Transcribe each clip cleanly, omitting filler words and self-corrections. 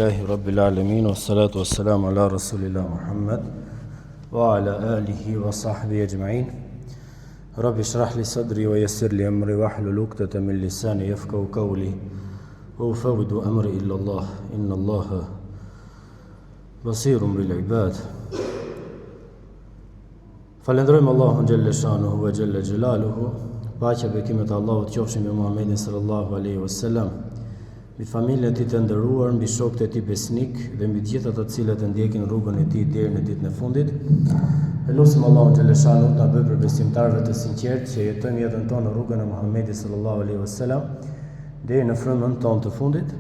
Rabbil alamin wassalatu wassalamu ala rasulillah Muhammad wa ala alihi wa sahbihi ajma'in. Rabbi shrah li sadri wa yassir li amri wahlul 'uqdatan min lisani yafqahu qawli wa ufawwidu amri illa Allah inna Allaha basirun bil ibad. Falenderojmë Allahun xhalla shanuhu wa xhalla jalaluhu. Paqja e bekimet e Allahut qofshin me Muhammedin sallallahu alaihi wasallam, mbi familjen e tij të nderuar, mbi shokët e tij besnik dhe mbi të gjithë ata të cilët e ndjekin rrugën e tij deri në ditën e fundit. Elusim Allahun xhalla shanuhu ta bëjë për besimtarëve të sinqertë që jetojmë jetën tonë në rrugën e Muhammedit sallallahu alaihi wasallam deri në frymën tonë të fundit.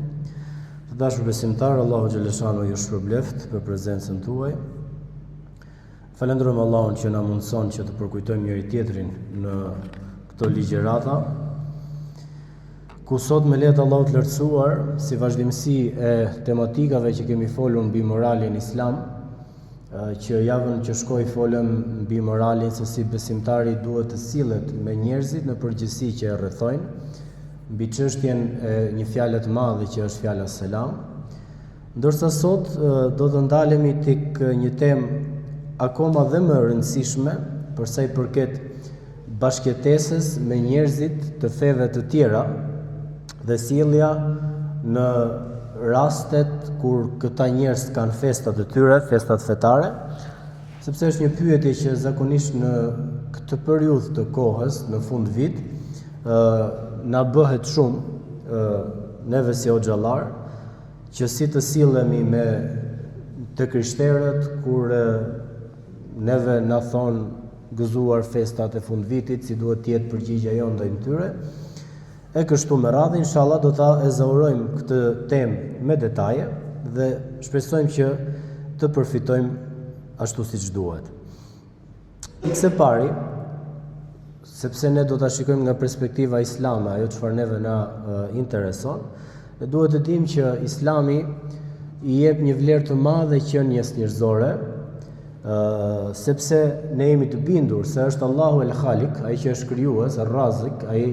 Të dashur besimtarë, Allahu xhalla shanuhu ju shpërbleft për prezencën tuaj. Falenderojmë Allahun që na mundson që të përkujtojmë njëri tjetrin në këto ligjërata, ku sot me lehtë Allahut të lartësuar, si vazhdimsi e tematikave që kemi folur mbi moralin islam, që javën që shkoi folëm mbi moralin se si besimtari duhet të sillet me njerëzit në përgjithësi që e rrethojnë, mbi çështjen e një fjale të madhe që është fjala selam. Ndërsa sot do të ndalemi tek një temë akoma dhe më rëndësishme për sa i përket bashkëtesës me njerëzit të feve të tjera dhe sjellja në rastet kur këta njerëz kanë festat e tyre, festat fetare, sepse është një pyetje që zakonisht në këtë periudhë të kohës, në fund vit, na bëhet shumë neve si hoxhallar, që si të sillemi me të krishterët kur neve na thon gëzuar festat e fund vitit, si duhet të jetë përgjigjja jonë ndaj tyre. E kështu me radhë, inshallah do ta ezaurojmë këtë temë me detaje dhe shpresojmë që të përfitojmë ashtu siç duhet. Pikë pari, sepse ne do ta shikojmë nga perspektiva islame, ajo çfarë neve na intereson, ne duhet të dimë që Islami i jep një vlerë të madhe qenies njerëzore, sepse ne jemi të bindur se është Allahu el Khalik, ai që është krijues, Ar-Razik, ai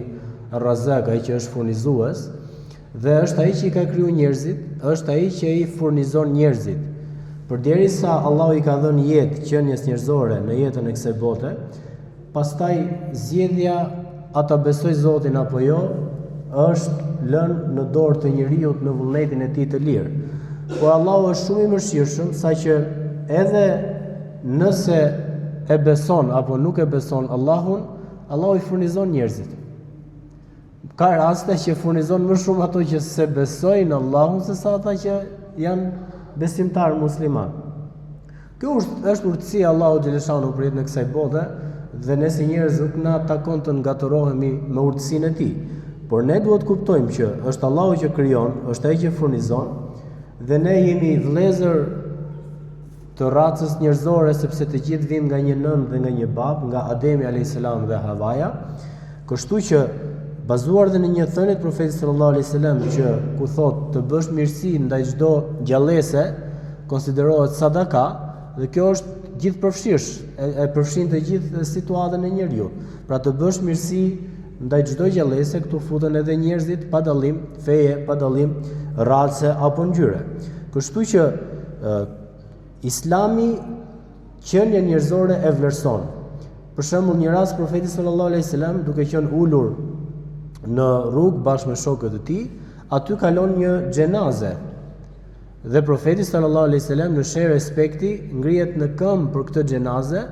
Ar-Razak, ai që është furnizues, dhe është ai që i ka krijuar njerëzit, është ai që i furnizon njerëzit. Përderisa Allahu i ka dhënë jetë qenies njerëzore në jetën e kësaj bote, pastaj zgjedhja ata besoj Zotin apo jo, është lënë në dorë të njeriu në vullnetin e tij të lirë. Por Allahu është shumë i mëshirshëm, saqë edhe nëse e beson apo nuk e beson Allahun, Allahu i furnizon njerëzit. Ka raste që furnizon më shumë ato që se besojnë Allahun se sa ata që janë besimtar musliman. Kjo është urtësia Allahu xhaleshanu për jetën e kësaj bote, dhe ne si njerëz nuk na takon të ngatërohemi me urtësinë e tij. Por ne duhet kuptojmë që është Allahu që krijon, është ai që furnizon, dhe ne jemi vëllezër të racës njerëzore, sepse të gjithë vim nga një nën dhe nga një bab, nga Ademi alayhis salam dhe Havaja. Kështu që bazuar dhe në një thënie të profetit sallallahu alaihi wasallam që ku thotë të bësh mirësi ndaj çdo gjallëse konsiderohet sadaka, dhe kjo është gjithëpërfshirësh, e përfshin të gjithë situatën e njeriu. Pra të bësh mirësi ndaj çdo gjallëse, këtu futen edhe njerëzit pa dallim feje, pa dallim race apo ngjyre. Kështu që Islami qenien njerëzore e vlerëson. Për shembull, një rast profeti sallallahu alaihi wasallam duke qenë ulur në rrugë bashkë me shokët e tij, aty kalon një xhenaze. Dhe profeti sallallahu alaihi wasallam në sheh respekti ngrihet në këmbë për këtë xhenaze,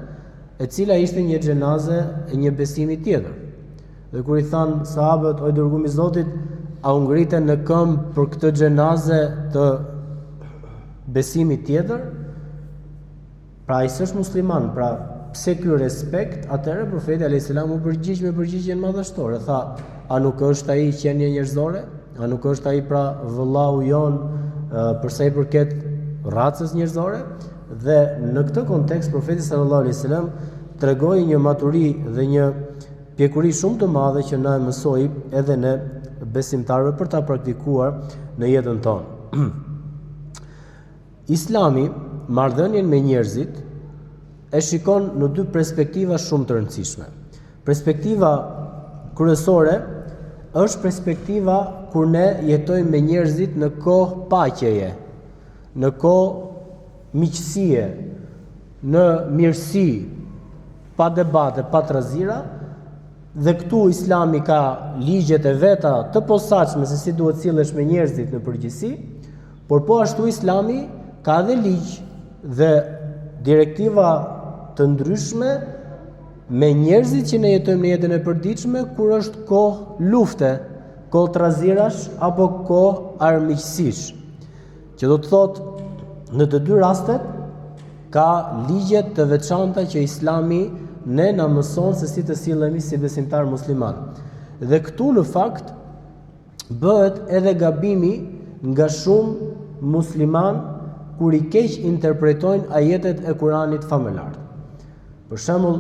e cila ishte një xhenaze e një besimi tjetër. Dhe kur i than sahabët, o dërguar i Zotit, a u ngriten në këmbë për këtë xhenaze të besimit tjetër? Pra ai s'është musliman, pra pse ky respekt? Atëherë profeti alayhis salam u përgjigj me përgjigjen madhështore. Tha, a nuk është ai qenie njerëzore? A nuk është ai pra vëllau jon për sa i përket racës njerëzore? Dhe në këtë kontekst profeti sallallahu alaihi wasallam tregoi një maturi dhe një pjekuri shumë të madhe që na e mësoi edhe ne besimtarëve për ta praktikuar në jetën tonë. Islami marrëdhënien me njerëzit e shikon në dy perspektiva shumë të rëndësishme. Perspektiva kryesore është perspektiva kur ne jetojmë me njerëzit në kohë paqeje, në kohë miqësie, në mirësi, pa debate, pa trazira, dhe këtu Islami ka ligjet e veta të posaçme se si duhet sillesh me njerëzit në përgjithësi, por po ashtu Islami ka edhe ligj dhe direktiva të ndryshme me njerëzit që ne jetojmë në jetën e përditshme kur është kohë lufte, kohë trazirash apo kohë armiqësish. Që do të thotë në të dy rastet ka ligjet të veçanta që Islami ne na mëson se si të sillemi si besimtar musliman. Dhe këtu në fakt bëhet edhe gabimi nga shumë musliman kur I keq interpretojnë ajetet e Kuranit famëlar. Për shembull,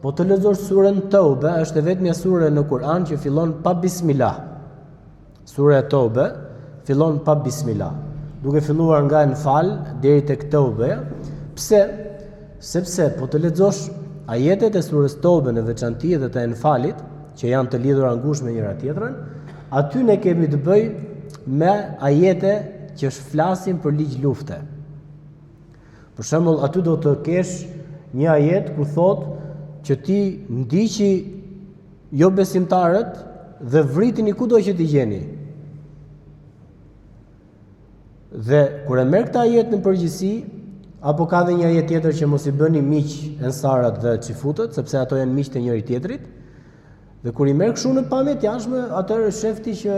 po të lexosh surën Taube, është e vetmja sure në Kur'an që fillon pa bismillah. Sura Taube fillon pa bismillah, duke filluar nga Enfal deri tek Taube. Pse? Sepse po të lexosh ajetet e surës Taube në veçanti dhe të Enfalit, që janë të lidhura ngushtë me njëra tjetrën, aty ne kemi të bëjmë me ajete që flasin për ligj lufte. Për shembull, aty do të kesh një ajet ku thotë që ti ndiqi jo besimtarët dhe vritini kudo që t'i gjeni. Dhe kur e merr këtë ajet në përgjithësi, apo ka dhe një ajet tjetër që mos I bëni miq ensarat dhe xifutët, sepse ato janë miq të njëri tjetrit. Dhe kur I merr kështu në pamje të jashtme, atëherë shefti që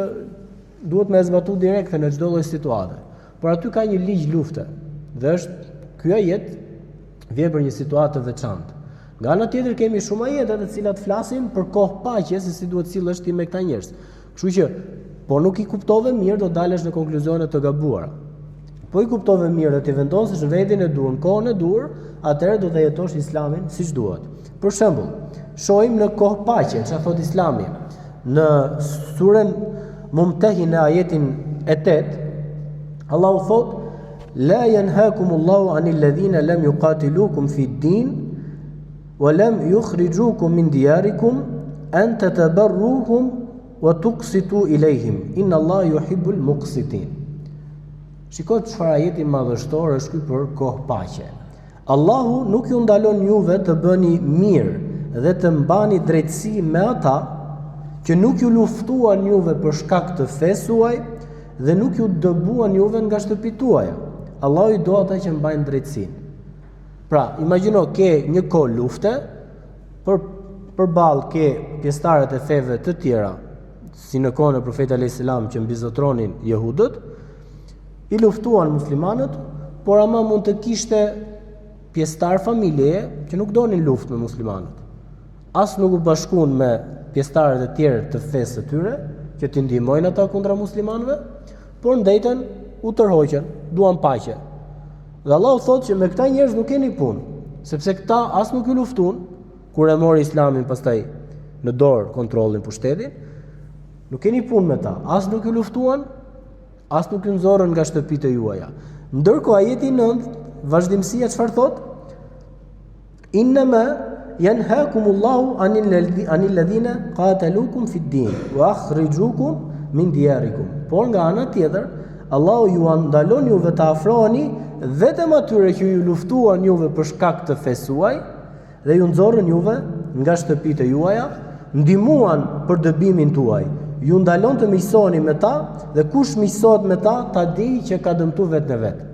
duhet me zbatu direkte në çdo lloj situate. Por aty ka një ligj lufte. Dhe ky ajet vjen për një situatë të veçantë. Nga ana tjetër kemi shumë ajete të cilat flasin për kohë paqe, se si duhet sillesh ti me këta njerëz. Kështu që po nuk I kuptove mirë, do dalesh në konkluzione të gabuara. Po I kuptove mirë dhe ti vendosësh vendin e dur, në kohën e dur, atëherë do të jetosh Islamin siç duhet. Për shembull, shohim në kohë paqe, çfarë thot Islami. Në surën Mumtahina ajetin e 8, Allahu thot: "La yanhaakumullahu 'anil ladhina lam yuqatilukum fid-din wa lam yukhrijukum min diyarikum an tatabarruhum wa tuqsitu ilayhim. Inna Allaha yuhibbul muqsitin." Shikoj çfarë ajeti madhështor është ky për kohë paqe. Allahu nuk ju ndalon juve të bëni mirë dhe të mbani drejtësi me ata që nuk ju luftuan juve për shkak të fesë suaj dhe nuk ju dëbuan juve nga shtëpitë tuaja. Allahu I do ata që mbajnë drejtësinë. Pra, imagjino ke një kohë lufte, përballë ke pjesëtarët e feve të tjera, si në kohën e Profetit alayhis salam që mbizotronin jehudët, I luftuan muslimanët, por ama mund të kishte pjesëtar familje që nuk donin luftë me muslimanët. As nuk u bashkuan me pjesëtarët e tjerë të fesë të tyre, që t'i ndihmojnë ata kundra muslimanëve, por ndajten u tërhoqën, duan paqe. Dhe Allahu thotë që me këta njerëz nuk keni punë, sepse këta as nuk ju luftuan kur e mori Islamin pastaj në dorë kontrollin pushtetin, nuk keni punë me ta, as nuk ju luftuan, as nuk ju nxorën nga shtëpitë juaja. Ndërkohë ajeti 9, vazhdimësia çfarë thotë? Innama yanhaakumullahu anil ladhina qataluukum fid-din wa akhrijukum min diyarikum. Por nga ana tjetër, Allahu ju ndalon juve të afroheni vetëm atyre që ju luftuan juve për shkak të fesë suaj dhe ju nxorën juve nga shtëpitë juaja, ndihmuan për dëbimin tuaj. Ju ndalon të miqësoni me ta dhe kush miqësohet me ta, ta di që ka dëmtuar vetë në vetë.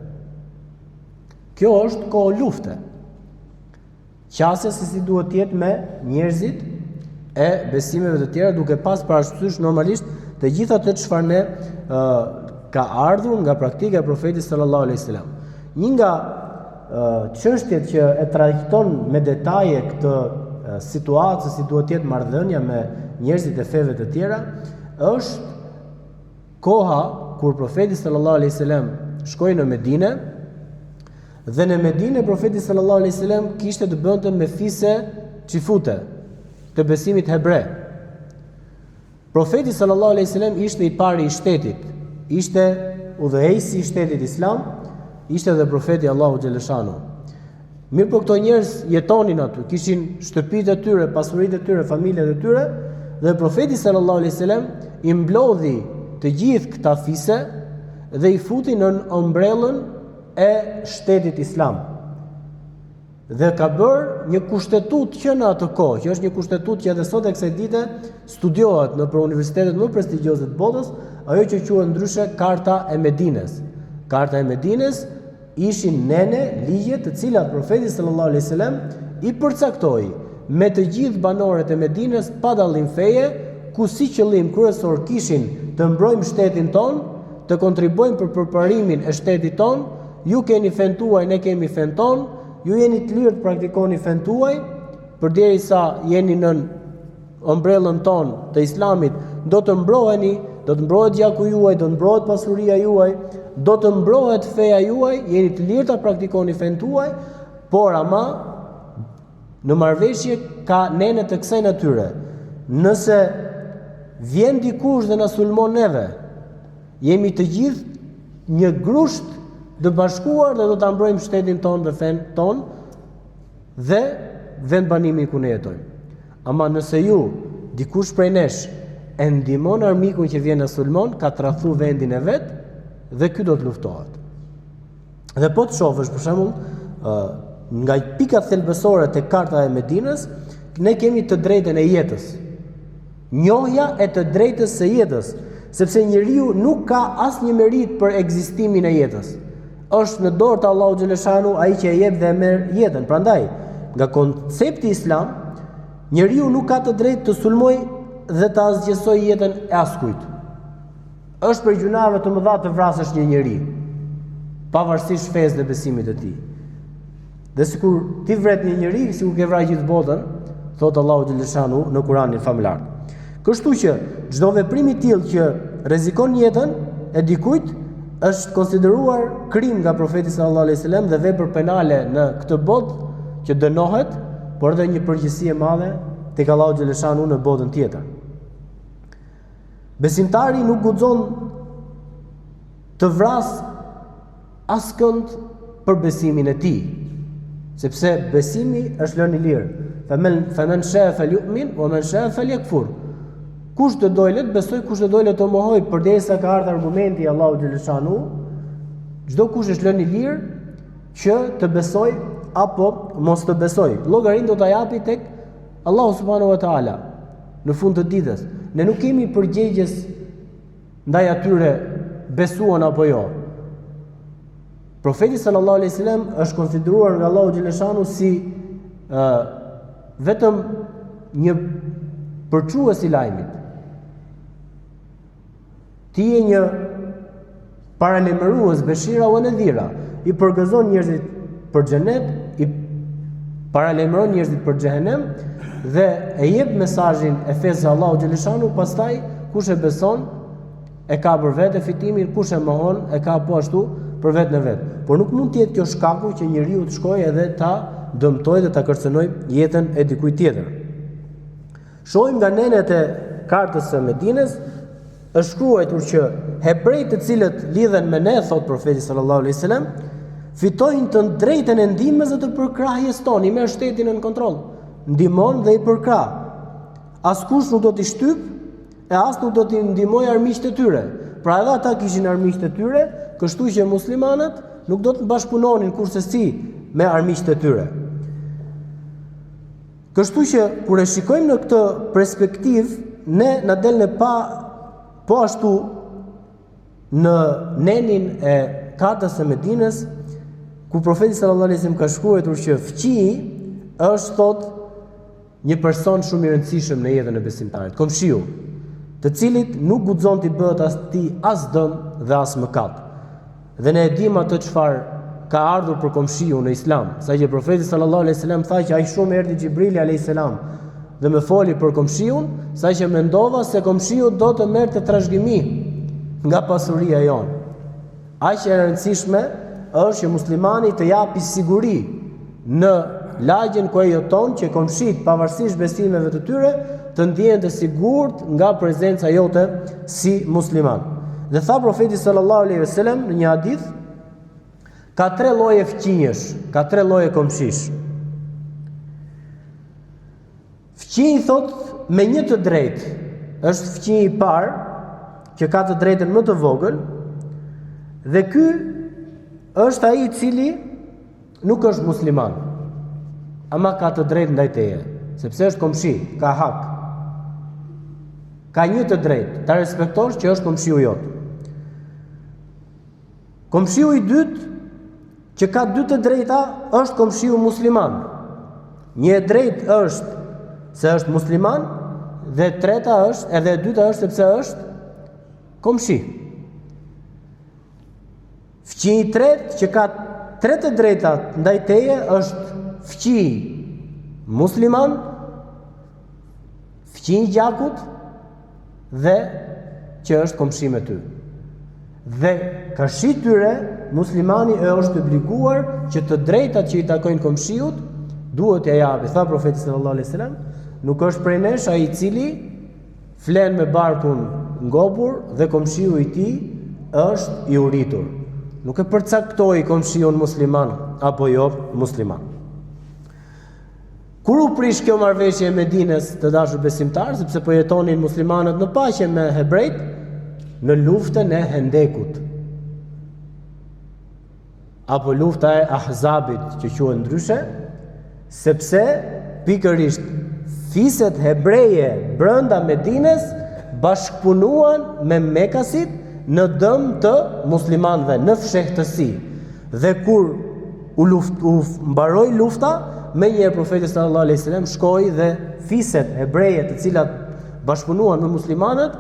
Kjo është kohë lufte. Qasja se si duhet të jetë me njerëzit e besimeve të tjera, duke pas parasysh normalisht të gjitha të çfarë ne ka ardhur nga praktika e Profetit sallallahu alaihi wasallam. Një nga çështjet që e trajton me detaje këtë situatë se si duhet të jetë marrëdhënia me njerëzit e feve të tjera, është koha kur Profeti sallallahu alaihi wasallam shkoi në Medinë. Dhe në Medinë Profeti sallallahu alaihi wasallam kishte të bënte me fise xifute të besimit hebre. Profeti sallallahu alaihi wasallam ishte I pari I shtetit, ishte udhëheqësi I shtetit islam, ishte dhe profeti Allahu xhaleshanu. Mirë, po këto njerëz jetonin aty, kishin shtëpitë e tyre, pasuritë e tyre, familjet e tyre, dhe Profeti sallallahu alaihi wasallam I mblodhi të gjithë këta fise dhe I futi në ombrellën e shtetit islam. Dhe ka bërë një kushtetut që në atë kohë, që është një kushtetut që edhe sot e kësaj dite studiohet në për universitetet më prestigjioze të botës, ajo që quhet ndryshe Karta e Medines. Karta e Medines ishin nene ligje të cilat profeti sallallahu alaihi wasallam i përcaktoi me të gjithë banorët e Medines pa dallim feje, ku si qëllim kryesor kishin të mbrojmë shtetin ton, të kontribuojmë për përparimin e shtetit ton, ju keni fen tuaj, ne kemi fen ton, ju jeni të lirë të praktikoni fen tuaj, përderisa jeni në ombrellën ton të islamit, do të mbroheni, do të mbrohet gjaku juaj, do të mbrohet pasuria juaj, do të mbrohet feja juaj, jeni të lirë të praktikoni fen tuaj, por ama në marrëveshje ka nene të kësaj natyre. Nëse vjen dikush dhe na sulmon neve, jemi të gjithë një grusht të bashkuar dhe do ta mbrojmë shtetin ton dhe fen ton dhe vendbanimin ku ne jetojmë. Ama nëse ju, dikush prej nesh, e ndihmon armikun që vjen na sulmon, ka tradhtu vendin e vet dhe ky do të luftohet. Dhe po të shohësh për shembull, nga pikat thelbësore të Karta e Medinës, ne kemi të drejtën e jetës. Njohja e të drejtës së jetës, sepse njeriu nuk ka asnjë merit për ekzistimin e jetës. Është në dorë të Allahu xhaleshanu ai që e jep dhe e merr jetën. Prandaj, nga koncepti islam, njeriu nuk ka të drejtë të sulmoj dhe të asgjësoj jetën e askujt. Është për gjunave të mëdha të vrasësh një njeri, pavarësisht fesë dhe besimit të tij. Dhe sikur ti vret një njeri, sikur ke vrarë gjithë botën, thot Allahu xhaleshanu në Kur'anin famlar. Kështu që çdo veprim i tillë që rrezikon jetën e dikujt është konsideruar krim nga profeti sallallahu alaihi wasallam dhe vepër penale në këtë botë që dënohet, por edhe një përgjegjësi e madhe tek Allahu xhaleshanu në botën tjetër. Besimtari nuk guxon të vras askënd për besimin e tij, sepse besimi është lënë i lirë. Faman sha'a falyu'min wa man sha'a falyakfur. Kush të dojë le të besoj, kush të dojë le të mohoj, përderisa ka ardhur argumenti Allahu xhaleshanu, çdo kush është lënë i lirë që të besoj apo mos të besoj. Llogarinë do ta japi tek Allahu subhanahu wa taala në fund të ditës. Ne nuk kemi përgjegjës ndaj atyre besuan apo jo. Profeti sallallahu alaihi wasallam është konsideruar nga Allahu xhaleshanu si vetëm një përçues i lajmit. Ti je një paralajmërues beshira o nadhira, i përgëzon njerëzit për xhenet, i paralajmëron njerëzit për xhehenem dhe e jep mesazhin e fesë Allahu xhaleshanu, pastaj kush e beson e ka për vetë fitimin, kush e mohon e ka po ashtu për vetën e vet. Por nuk mund të jetë kjo shkaku që njeriu të shkojë edhe ta dëmtojë dhe ta kërcënojë jetën e dikujt tjetër. Shohim nga nenet e Kartës së Medinës, është shkruar që hebrejt të cilët lidhen me ne, thot profeti sallallahu alaihi wasallam, fitojnë të drejtën e ndihmës dhe të përkrahjes tonë, i merr shtetin në kontroll, ndihmon dhe i përkrah. Askush nuk do t'i shtyp e as nuk do t'i ndihmojë armiqtë e tyre. Pra edhe ata kishin armiqtë e tyre, kështu që muslimanët nuk do të bashkëpunonin kurse si me armiqtë e tyre. Kështu që kur e shikojmë në këtë perspektivë, ne na del në po ashtu në nenin e Kartës së Medinës, ku profeti sallallahu alaihi wasallam ka shkruar që fqiji është thot një person shumë i rëndësishëm në jetën e besimtarit, komshiu, të cilit nuk guxon t'i bëhet as dëm dhe as mëkat. Dhe ne e dim atë çfarë ka ardhur për komshiu në Islam, saqë profeti sallallahu alaihi wasallam tha që ai shumë erdhi Xhibrili alayhis salam dhe më foli për komshiun, saqë mendova se komshiu do të merrte trashëgimi nga pasuria jonë. Aq e rëndësishme është që muslimani të japi siguri në lagjen ku ai jeton, që komshit pavarësisht besimeve të tyre të ndjehen të sigurt nga prezenca jote si musliman. Dhe tha profeti sallallahu alaihi wasallam në një hadith, ka 3 lloje fqinjesh, ka 3 lloje komshish. Fqinji thot me një të drejtë, është fqinji i parë që ka të drejtën më të vogël, dhe ky është ai I cili nuk është musliman, ama ka të drejtë ndaj teje, sepse është komshi, ka hak. Ka një të drejtë, ta respektosh që është komshiu jot. Komshiu I dytë, që ka dy të drejta, është komshiu musliman. Një e drejtë është se është musliman, dhe treta është, edhe e dyta është sepse është komshi. Fqi I tretë që ka tre të drejtat ndaj teje është fqi musliman, fqi I gjakut dhe që është komshi me ty. Dhe ka shi tyre muslimani është obliguar që të drejtat që I takojnë komshiut duhet ja japi. Tha profeti sallallahu alaihi wasallam, nuk është prej nesh ai I cili flen me barkun ngopur dhe komshiu I tij është I uritur. Nuk e përcaktoi komshiun musliman apo jo musliman. Kur u prish kjo marrëveshje e Medinës, të dashur besimtar, sepse po jetonin muslimanët në paqe me hebrejt në luftën e Hendekut, apo lufta e Ahzabit që quhet ndryshe, sepse pikërisht fiset hebreje brenda Medinës bashkëpunuan me Mekasit në dëm të muslimanëve, në fshehtësi. Dhe kur u mbaroi lufta, menjëherë profeti sallallahu alaihi wasallam shkoi dhe fiset hebreje të cilat bashkëpunuan me muslimanët,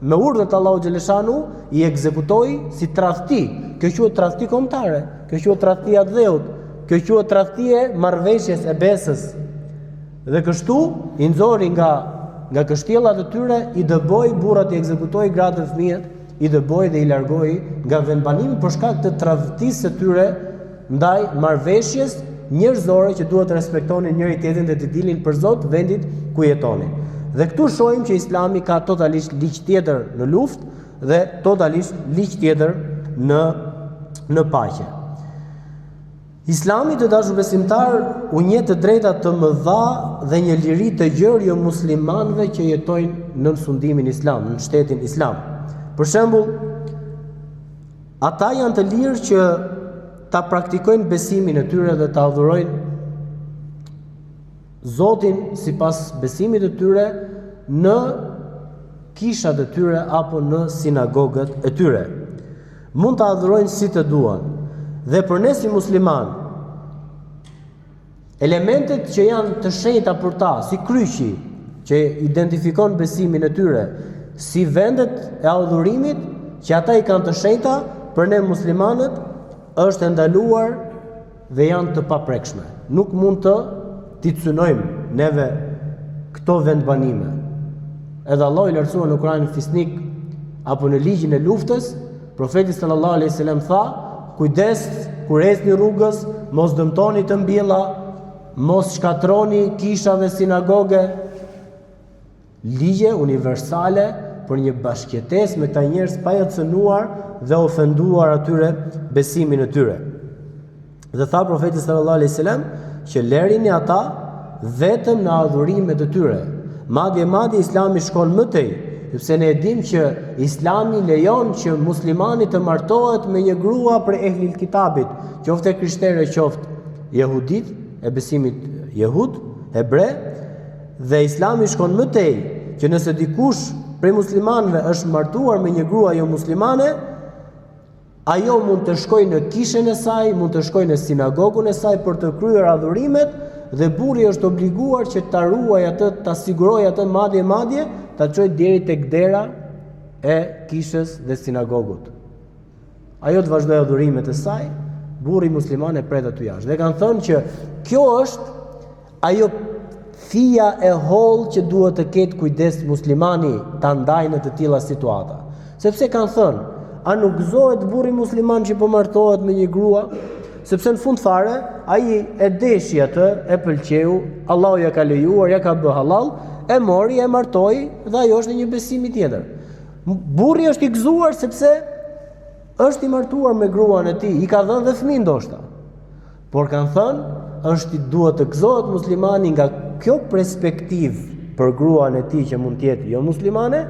me urdhën e Allahu xhaleshanu I ekzekutoi si tradhti. Kjo quhet tradhti kombëtare, kjo quhet tradhtia e dheut, kjo quhet tradhtia e marrëveshjes e besës. Dhe kështu I nxori nga kështjellat e tyre, I dëboi burrat, I ekzekutoi gratë dhe fëmijët, I dëboi dhe I largoi nga vendbanimi për shkak të tradhtisë së tyre ndaj marrëveshjes njerëzore që duhet të respektonin njëri tjetrin dhe të dilnin për Zot vendit ku jetonin. Dhe këtu shohim që Islami ka totalisht ligj tjetër në luftë dhe totalisht ligj tjetër në paqe. Islami, të dashur besimtar, u njeh të drejta të mëdha dhe një liri të gjerë jo muslimanëve që jetojnë në sundimin islam, në shtetin islam. Për shembull, ata janë të lirë që ta praktikojnë besimin e tyre dhe ta adhurojnë Zotin sipas besimit të tyre në kishat e tyre apo në sinagogët e tyre. Mund ta adhurojnë si të duan. Dhe për ne si musliman, elementet që janë të shenjta për ta, si kryqi që identifikon besimin e tyre, si vendet e adhurimit që ata I kanë të shenjta, për ne muslimanët është ndaluar dhe janë të paprekshme. Nuk mund të t'i cynojmë neve këto vendbanime. Edhe Allah I lartësuar në Kur'anin fisnik apo në ligjin e luftës, profeti sallallahu alaihi wasallam tha: kujdes kur ecni rrugës, mos dëmtoni të mbjella, mos shkatroni kisha dhe sinagoge. Ligje universale për një bashkëjetesë me këta njerëz pa ja cënuar dhe ofenduar atyre besimin e tyre. Dhe tha profeti sallallahu alaihi wasallam që lerini ata vetëm në adhurimet e tyre. Madje Islami shkon më tej, sepse ne e dim që Islami lejon që muslimani të martohet me një grua për ehlil kitabit, qoftë krishtere, qoftë jehudit, e besimit jehud, hebre, dhe Islami shkon më tej që nëse dikush prej muslimanëve është martuar me një grua jo muslimane, ajo mund të shkojë në kishën e saj, mund të shkojë në sinagogën e saj për të kryer adhurimet, dhe burri është obliguar që ta ruajë atë, ta sigurojë atë madje, ta çojë deri tek dera e kishës dhe sinagogut. Ajo të vazhdojë adhurimet e saj, burri musliman e pret aty jashtë. Dhe kanë thënë që kjo është ajo fija e hollë që duhet të ketë kujdes muslimani ta ndajë në të tilla situata. Sepse kanë thënë, a nuk gëzohet burri musliman që po martohet me një grua? Sepse në fund fare, ai e deshi atë, e pëlqeu, Allahu ja ka lejuar, ja ka bë halal, e mori, e martoi dhe ajo është në një besim tjetër. Burri është I gëzuar sepse është I martuar me gruan e tij, I ka dhënë dhe fëmijë ndoshta. Por kanë thënë, duhet të gëzohet muslimani nga kjo perspektivë për gruan e tij që mund të jetë jo muslimane,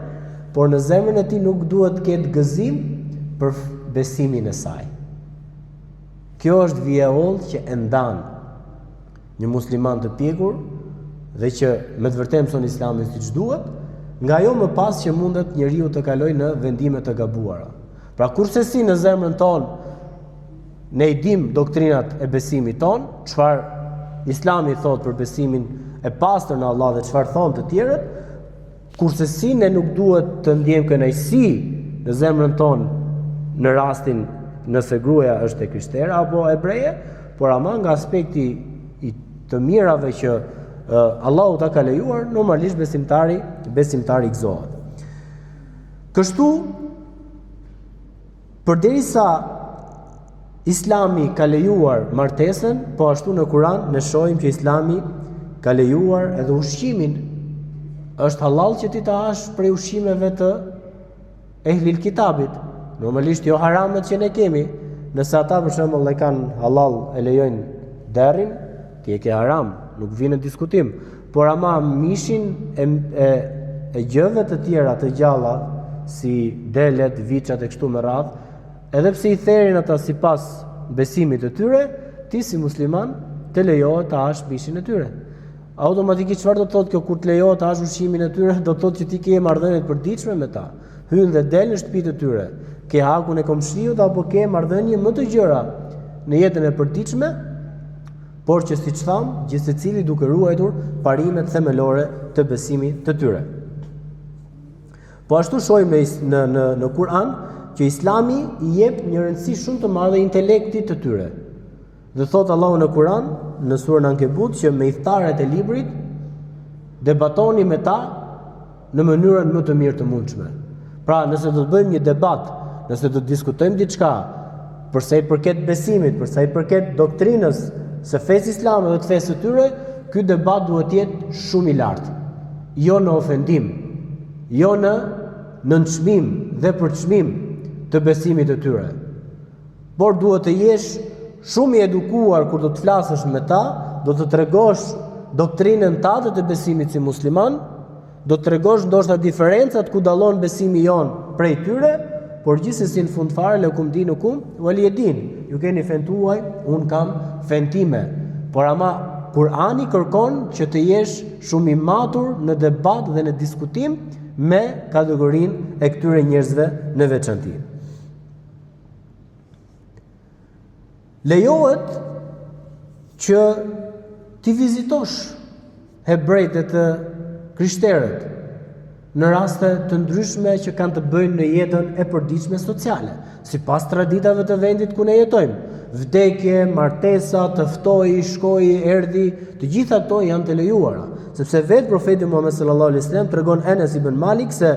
por në zemrën e tij nuk duhet të ketë gëzim për besimin e saj. Kjo është vijeull që e ndan një musliman të pjekur dhe që me të vërtetë mëson Islamin siç duhet, nga ajo më pas që mundet njeriu të kalojë në vendime të gabuara. Pra kurse si në zemrën tonë ne i dim doktrinat e besimit ton, çfarë Islami thot për besimin e pastër në Allah dhe çfarë thon të tjerët, kurse si ne nuk duhet të ndjejmë kënaqësi në zemrën tonë në rastin nëse gruaja është e krishtere apo ebreje, por ama nga aspekti i të mirave që Allahu ta ka lejuar, normalisht besimtari gëzohet. Kështu, përderisa Islami ka lejuar martesën, po ashtu në Kur'an ne shohim që Islami ka lejuar edhe ushqimin. Është halal që ti ta hash prej ushqimeve të ehlil kitabit. Normalisht jo haramet që ne kemi. Nëse ata për shembull e kanë halal e lejojnë derrin, ti e ke haram, nuk vjen në diskutim. Por ama mishin e gjëve të tjera të gjalla, si delet, viçat e kështu me radhë, edhe pse i therin ata sipas besimit të tyre, ti si musliman të lejohet të hash mishin e tyre. Automatikisht çfarë do të thotë kjo kur të lejohet të hash ushqimin e tyre, do të thotë që ti ke marrëdhënie të përditshme me ta. Hyn dhe del në shtëpitë e tyre. Ke hakun e komshiut apo ke marrëdhënie më të gjëra në jetën e përditshme, por që siç tham, gjithë secili duke ruajtur parimet themelore të besimit të tyre. Po ashtu shohim në Kur'an që Islami i jep një rëndësi shumë të madhe intelektit të tyre. Dhe thot Allahu në Kur'an, në surën Ankebut, që me idhtarët e librit debatoni me ta në mënyrën më të mirë të mundshme. Pra, nëse do të bëjmë një debat, nëse do të diskutojmë diçka për sa i përket besimit, për sa i përket doktrinës së fesë islame dhe të fesë së tyre, ky debat duhet të jetë shumë i lartë. Jo në ofendim, jo në nënçmim dhe përçmim të besimit të tyre. Por duhet të jesh shumë i edukuar kur do të flasësh me ta, do të tregosh doktrinën tënde të besimit si musliman, do të tregosh ndoshta diferencat ku dallon besimi jon prej tyre, por gjithsesi në fund fare lakum dinukum waliyadin. Ju keni fen tuaj, un kam fen time. Por ama Kur'ani kërkon që të jesh shumë i matur në debat dhe në diskutim me kategorinë e këtyre njerëzve në veçantë. Lejohet që ti vizitosh hebrejt e të krishterët në raste të ndryshme që kanë të bëjnë në jetën e përditshme sociale, sipas traditave të vendit ku ne jetojmë. Vdekje, martesa, të ftoi, shkoi, erdhi, të gjitha ato janë të lejuara, sepse vetë profeti Muhammed sallallahu alaihi wasallam tregon Enes ibn Malik se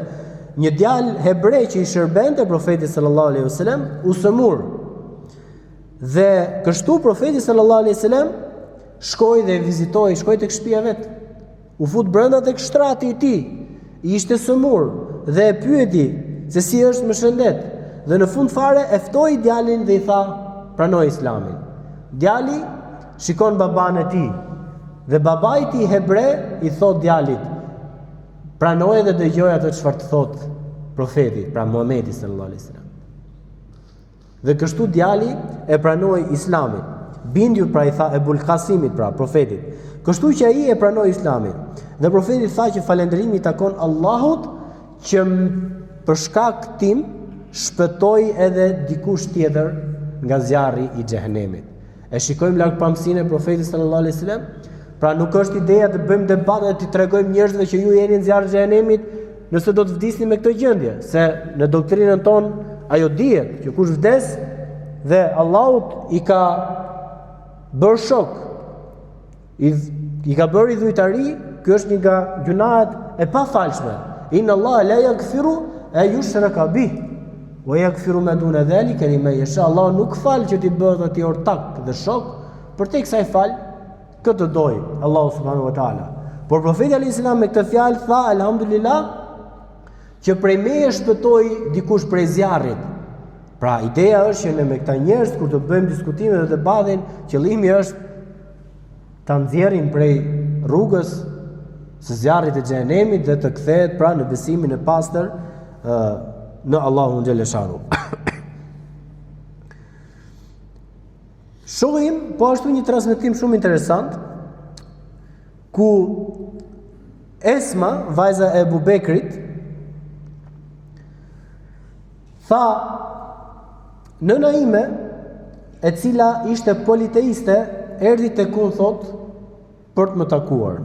një djalë hebrej që i shërbente profetit sallallahu alaihi wasallam u sëmur. Dhe kështu profeti sallallahu alaihi wasallam shkoi dhe vizitoi, shkoi tek shtëpia vet. U fut brenda tek shtrati i tij. I ishte sëmur dhe e pyeti se si është, më shëndet. Dhe në fund fare e ftoi djalin dhe i tha, pranoj Islamin. Djali shikon baban e tij dhe babai i tij hebre i thot djalit, pranoj dhe dëgjoj atë çfarë të thot profeti, pra Muhamedi sallallahu alaihi wasallam. Dhe kështu djali e pranoi Islamin. Bindju pra i tha Ebul Qasimit, pra profetit. Kështu që ai e pranoi Islamin. Dhe profeti tha që falënderimi i takon Allahut që për shkak tim shpëtoi edhe dikush tjetër nga zjarri i xhehenemit. E shikojmë largpamësinë e profetit sallallahu alaihi wasallam. Pra nuk është ideja të bëjmë debat dhe të tregojmë njerëzve që ju jeni në zjarrin e xhehenemit nëse do të vdisni me këtë gjendje, se në doktrinën tonë ajo dihet që kush vdes dhe Allahut i ka bërë shok, i ka bërë idhujtari, ky është një nga gjunahet e pafalshme. Inna Allah la yaghfiru an yushraka bih wa yaghfiru ma duna dhalika liman yasha. Allah nuk fal që ti bëhet atij ortak dhe shok, përteksa i fal këtë doj Allahu subhanahu wa taala. Por profeti alayhis salam me këtë fjalë tha alhamdulillah që prej meje shpëtoi dikush prej zjarrit. Pra ideja është që ne me këta njerëz kur të bëjmë diskutime dhe debatin, qëllimi është ta nxjerrim prej rrugës së zjarrit të xhenemit dhe të kthehet pra në besimin e pastër në Allahun xhaleshanu. Shohim po ashtu një transmetim shumë interesant ku Esma, vajza e Ebu Bekrit, tha, nëna ime, e cila ishte politeiste, erdhi tek unë thot për të më takuar.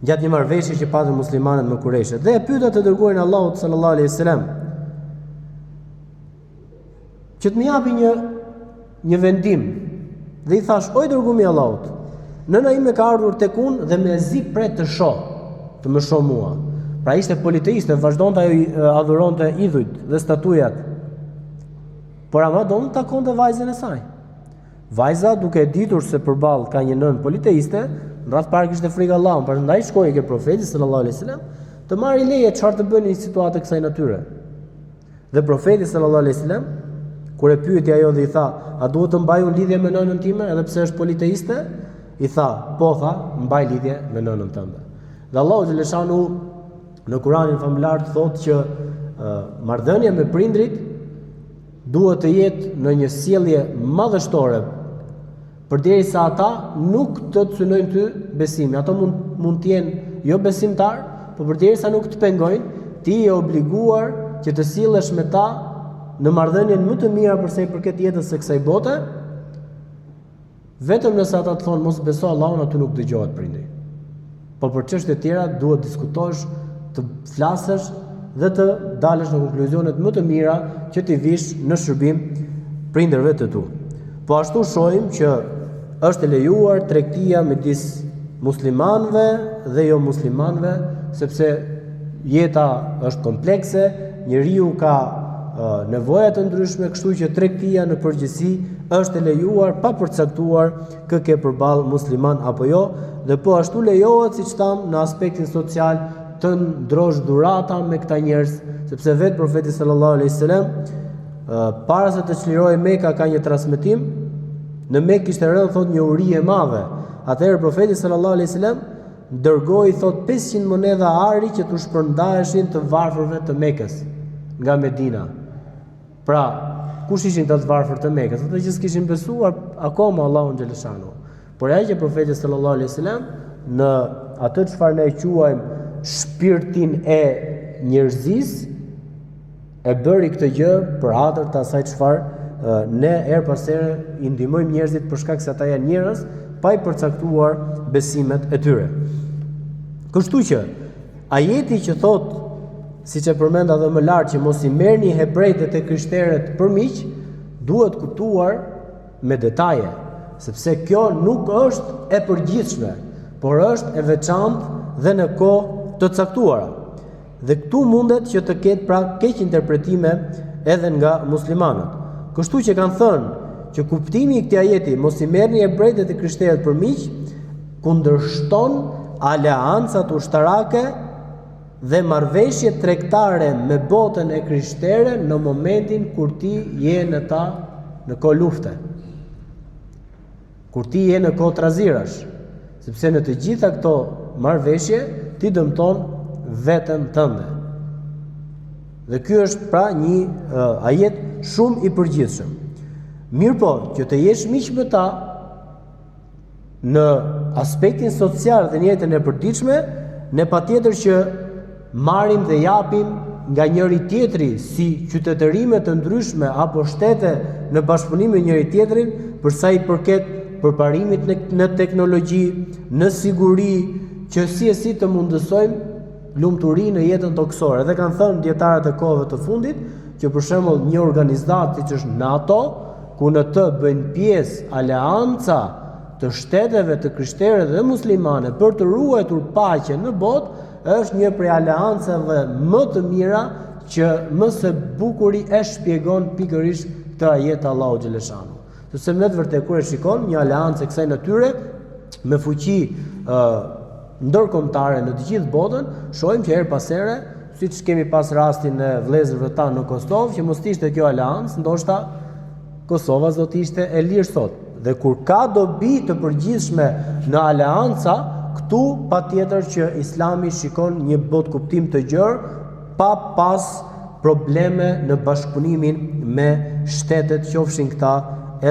Gjatë një marrëveshje që patën muslimanët me Kureshët, dhe e pyeta të dërguarin Allahut sallallahu alaihi wasallam që të më japi një vendim. Dhe i thash, oj dërgumi i Allahut, nëna ime ka ardhur tek unë dhe më zi pret të më shoh mua. Pra ishte politeiste, vazhdonte ajo adhuronte idhujt dhe statujat. Por ama do të takonte vajzën e saj. Vajza, duke ditur se përballë ka një nën politeiste, në radh parë kishte frikë Allahut, prandaj shkoi ke profeti sallallahu alaihi wasallam të marrë leje çfarë të bëni në situatë të kësaj natyre. Dhe profeti sallallahu alaihi wasallam kur e pyeti ajo dhe i tha, a duhet të mbaj unë lidhje me nënën time edhe pse është politeiste? I tha, po, tha, mbaj lidhje me nënën tënde. Dhe Allahu xhaleshanu në Kur'anin famullar thotë që marrëdhënia me prindrit duhet të jetë në një sjellje madhështore, përderisa ata nuk të synojnë ty besimin. Ato mund të jenë jo besimtar, por përderisa nuk të pengojnë, ti je obliguar që të sillesh me ta në marrëdhënien më të mira për sa i përket jetës së kësaj bote, vetëm nëse ata të thonë mos beso Allahun, aty nuk dëgjohet prindi. Po për çështje të tjera duhet diskutosh, të flasësh dhe të dalësh në konkluzionet më të mira që ti vish në shërbim prindërve të tu. Po ashtu shohim që është e lejuar tregtia midis muslimanëve dhe jo muslimanëve, sepse jeta është komplekse, njeriu ka nevoja të ndryshme, kështu që tregtia në përgjithësi është e lejuar pa përcaktuar kë ke përballë musliman apo jo, dhe po ashtu lejohet, siç tham, në aspektin social të ndrosh dhurata me këta njerëz, sepse vetë profeti sallallahu alaihi wasallam para se të çlirojë Mekka ka një transmetim, në Mekë kishte rënë thot një uri e madhe. Atëherë profeti sallallahu alaihi wasallam dërgoi thot 500 monedha ari që t'u shpërndaheshin të varfërve të Mekës nga Medina. Pra, kush ishin të varfër të Mekës? Ata që s'kishin besuar akoma Allahun xhaleshanu. Por ai që profeti sallallahu alaihi wasallam në atë çfarë ne quajmë shpirtin e njerëzisë e bëri këtë gjë për hatër të asaj çfarë ne her pas here i ndihmojmë njerëzit për shkak se ata janë njerëz pa i përcaktuar besimet e tyre. Kështu që ajeti që thot, siç e përmenda edhe më lart, që mos i merrni hebrejtë dhe krishterët për miq, duhet kuptuar me detaje, sepse kjo nuk është e përgjithshme, por është e veçantë dhe në kohë të caktuara. Dhe këtu mundet që të ketë pra keq interpretime edhe nga muslimanët. Kështu që kanë thënë që kuptimi i këtij ajeti, mos i merrni hebrejtë dhe krishterët për miq, kundërshton aleancat ushtarake dhe marrëveshjet tregtare me botën e krishtere në momentin kur ti je në kohë lufte. Kur ti je në kohë trazirash, sepse në të gjitha këto marrëveshje ti dëmton veten tënde. Dhe ky është pra një ajet shumë i përgjithshëm. Mirë po, që të jesh miq me ta në aspektin social dhe në jetën e përditshme, ne patjetër që marrim dhe japim nga njëri tjetri si qytetërime të ndryshme apo shtete në bashkëpunim me njëri tjetrin për sa i përket përparimit në teknologji, në siguri, që si të mundësojmë lumturi në jetën toksore. Dhe kanë thënë dietarët e kohëve të fundit që për shembull një organizatë siç është NATO, ku në të bëjnë pjesë aleanca të shteteve të krishterë dhe muslimane për të ruajtur paqen në botë, është një prej aleancave më të mira që më së bukuri e shpjegon pikërisht këtë ajet Allahu xhaleshanu. Sepse në të vërtetë kur e shikon një aleancë kësaj natyre me fuqi ndërkombëtare në të gjithë botën, shohim që her pas here, siç kemi pas rastin e vëllezërve tanë në Kosovë, që mos ishte kjo aleancë, ndoshta Kosova do të ishte e lirë sot. Dhe kur ka dobi të përgjithshme në aleanca, këtu patjetër që Islami shikon një botë kuptim të gjerë, pa pas probleme në bashkëpunimin me shtetet, qofshin këta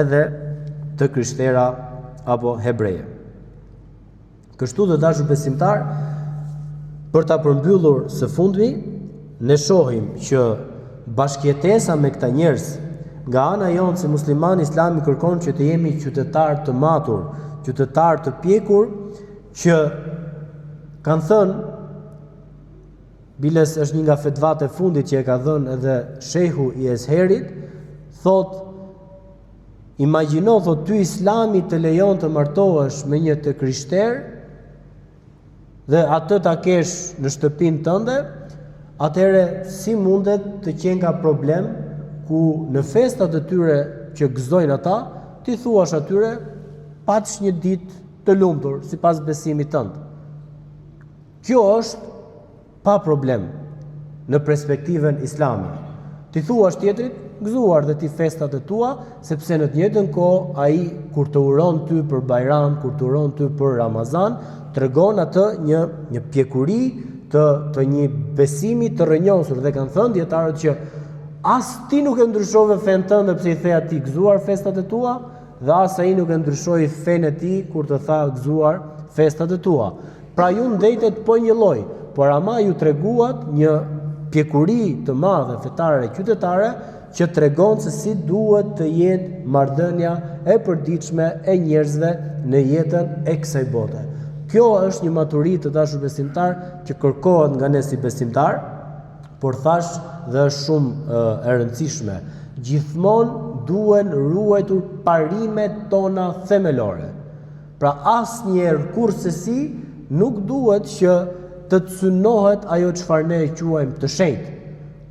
edhe të krishtera apo hebreje. Kështu të dashur besimtar, për ta përmbyllur së fundmi, ne shohim që bashkëjetesa me këta njerëz, nga ana jonë si musliman islami kërkon që të jemi qytetar të matur, qytetar të pjekur, që kanë thënë, biles është një nga fetvat e fundit që e ka dhënë edhe shehu i Ezherit, thot, imagjino, thot, ty islami të lejon të martohesh me një të krishter, dhe atë ta kesh në shtëpinë tënde, atëherë si mundet të qenë ka problem ku në festat e tyre që gëzojnë ata, ti thuash atyre, patsh një ditë të lumtur sipas besimit tënd. Kjo është pa problem në perspektivën islame. Ti thuash tjetrit, gëzuar dhe ti festat e tua, sepse në të njëjtën kohë ai kur të uron ty për Bajram, kur të uron ty për Ramazan, tregon atë një pjekuri të një besimi të rrënjosur, dhe kanë thënë dietarët që as ti nuk e ndryshove fen tënde pse i the atij gëzuar festat e tua, dhe as ai nuk e ndryshoi fen e tij kur të tha gëzuar festat e tua. Pra ju ndejtet po një lloj, por ama ju treguat një pjekuri të madhe fetare qytetare që tregon se si duhet të jetë marrëdhënia e përditshme e njerëzve në jetën e kësaj bote. Kjo është një maturitë të dashur besimtar që kërkohet nga ne si besimtar, por thash dhe është shumë e rëndësishme. Gjithmonë duhen ruajtur parimet tona themelore. Pra asnjëherë kurrësi nuk duhet që të cënohet ajo çfarë ne e quajmë të shenjtë.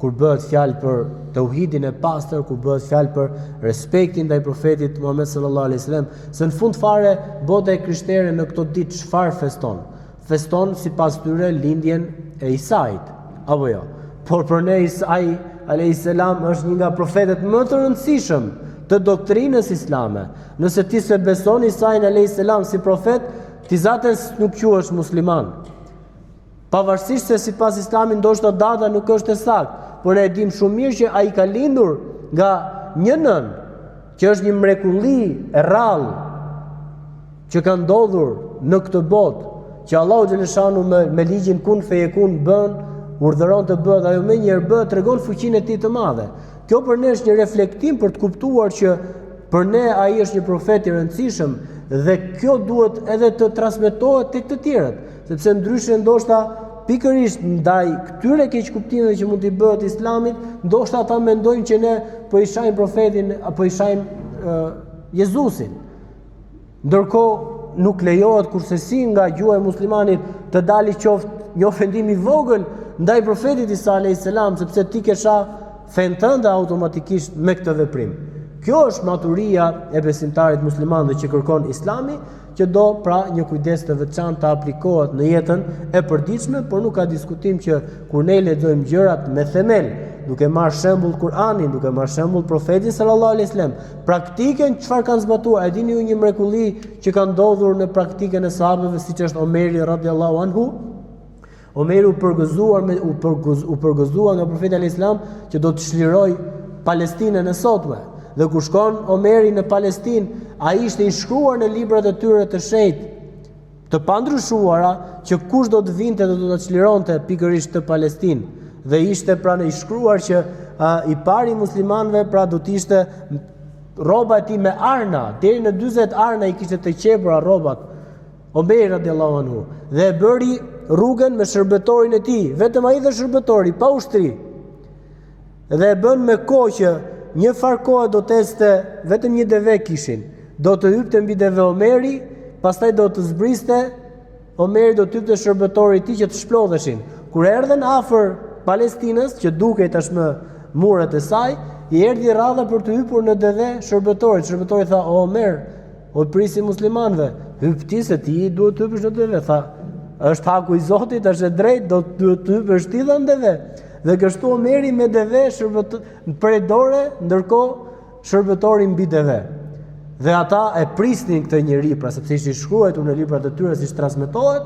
Kur bëhet fjalë për tauhidin e pastër, kur bëhet fjalë për respektin ndaj profetit Muhammed sallallahu alaihi wasallam, se në fund fare bota e krishtere në këto ditë çfarë feston? Feston sipas tyre lindjen e Isait, apo jo? Por për ne Isai alayhis salam është një nga profetët më të rëndësishëm të doktrinës islame. Nëse ti se beson Isain alayhis salam si profet, ti zates nuk quhesh musliman. Pavarësisht se sipas Islamit ndoshta data nuk është e saktë, por ne e dim shumë mirë që ai ka lindur nga një nën, që është një mrekulli e rrallë që ka ndodhur në këtë botë, që Allahu xhaleshanu me ligjin kun feyekun bën, urdhëron të bëhet, ajo më njëherë bëhet, tregon fuqinë e tij të madhe. Kjo për ne është një reflektim për të kuptuar që për ne ai është një profet i rëndësishëm, dhe kjo duhet edhe të transmetohet tek të tjerët, sepse ndryshe ndoshta pikërisht ndaj këtyre keqkuptimeve që mund t'i bëhet Islamit, ndoshta ata mendojnë që ne po i shajmë profetin apo i shajmë Jezusin. Ndërkohë nuk lejohet kurrësi nga gjuha e muslimanit të dalë qoftë një ofendim i vogël ndaj profetit Isa alayhis salam, sepse ti ke shah fen tënde automatikisht me këtë veprim. Kjo është maturia e besimtarit musliman dhe që kërkon Islami, që do pra një kujdes të veçantë të aplikohet në jetën e përditshme, por nuk ka diskutim që kur ne lexojmë gjërat me themel, duke marrë shembull Kur'anin, duke marrë shembull profetin sallallahu alaihi wasallam, praktikën çfarë kanë zbatuar, e dini ju një mrekulli që ka ndodhur në praktikën e sahabëve, siç është Omeri radhiyallahu anhu. Omeri u përgëzuar nga profeti alayhis salam që do të çliroj Palestinën e sotme. Dhe kur shkon Omeri në Palestinë, ai ishte i shkruar në librat e tyre të shenjtë, të pandryshuara, që kush do të vinte dhe do të çlironte pikërisht të Palestinë. Dhe ishte pra në i shkruar që i pari muslimanëve pra do të ishte rroba e tij me arna, deri në 40 arna i kishte të qepura rrobat. Omeri radhiyallahu anhu, dhe e bëri rrugën me shërbetorin e tij, vetëm ai dhe shërbetori, pa ushtri. Dhe e bën me kohë që një farë kohë do të este, vetëm një deve kishin. Do të hypte mbi deve Omeri, pastaj do të zbriste, Omeri do të hypte shërbetorit i tij që të shplodheshin. Kur erdhen afër Palestinës, që dukej tashmë muret e saj, i erdhi radha për të hypur në deve shërbetorit. Shërbetori tha: "O Omer, o prisi muslimanëve, hyp ti se ti duhet të hypësh në deve." Tha: "Është haku i Zotit, është e drejtë, do të hypësh ti në deve." Dhe kështu Omeri me deve prej dore, ndërkohë shërbetori mbi deve. Dhe ata e prisnin këtë njeri, pra sepse ishte shkruar në librat e tyre siç transmetohet,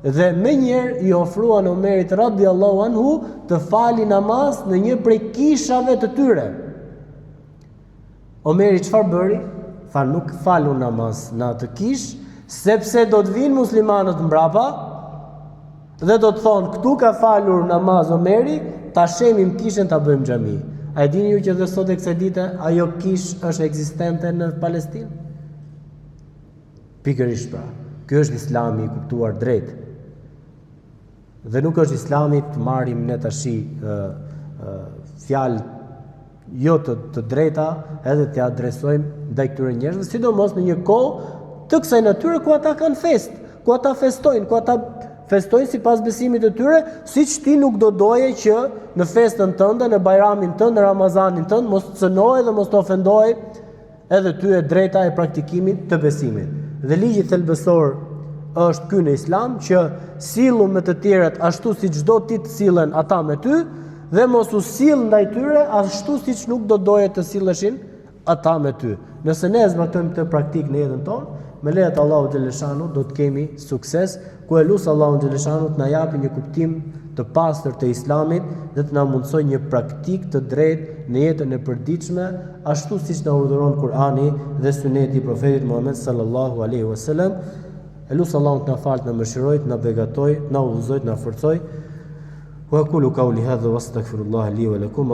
dhe me njerë i ofruan Omerit radiallahu anhu të fali namaz në një prej kishave të tyre. Omeri çfarë bëri? Tha nuk falu namaz në atë kish, sepse do të vinë muslimanët mbrapa dhe do të thonë këtu ka falur namaz Omeri, ta shemim kishën ta bëjmë xhami. A e dini ju që dhe sot e kësaj dite ajo kish është ekzistente në Palestinë? Pikërisht pra. Ky është Islami i kuptuar drejt. Dhe nuk është Islami të marrim ne tash fjalë jo të drejta edhe të adresojmë ndaj këtyre njerëzve, sidomos në një kohë të kësaj natyre ku ata kanë fest, ku ata festojnë, ku ata festojnë sipas besimit të tyre, siç ti nuk do doje që në festën tënde, në bajramin tënd, në Ramazanin tënd, mos të cënoje dhe mos të ofendoje edhe ty e drejta e praktikimit të besimit. Dhe ligji thelbësor është ky në Islam, që sillu me të tjerët ashtu siç do ti të sillen ata me ty, dhe mos u sill ndaj tyre ashtu siç nuk do doje të silleshin ata me ty. Nëse ne zbatojmë këtë praktikë në jetën tonë, me lejet Allahu xhaleshanu do të kemi sukses, ku e lut Allahu xhaleshanu të na japë një kuptim të pastër të Islamit dhe të na mundsoj një praktikë të drejtë në jetën e përditshme, ashtu siç na urdhëron Kur'ani dhe Suneti i Profetit Muhammed sallallahu alaihi wasallam. E lut Allahu të na falë, të na mëshirojë, të na begatoj, të na udhëzoj, të na forcoj. وأقول قولي هذا وأستغفر الله لي ولكم.